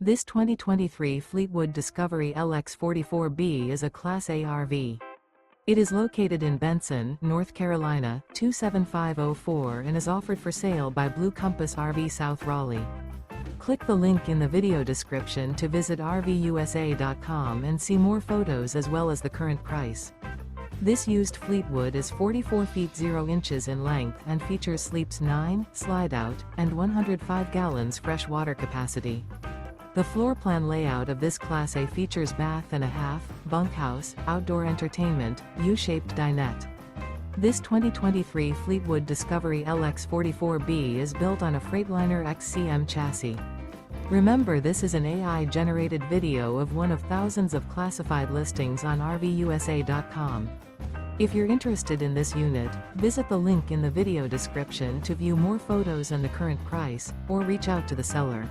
This 2023 Fleetwood Discovery LX44B is a Class A RV. It is located in Benson, North Carolina, 27504 and is offered for sale by Blue Compass RV South Raleigh. Click the link in the video description to visit RVUSA.com and see more photos as well as the current price. This used Fleetwood is 44 feet 0 inches in length and features sleeps 9, slide-out, and 105 gallons fresh water capacity. The floor plan layout of this Class A features bath and a half, bunkhouse, outdoor entertainment, U-shaped dinette. This 2023 Fleetwood Discovery LX44B is built on a Freightliner XCM chassis. Remember, this is an AI-generated video of one of thousands of classified listings on RVUSA.com. If you're interested in this unit, visit the link in the video description to view more photos and the current price, or reach out to the seller.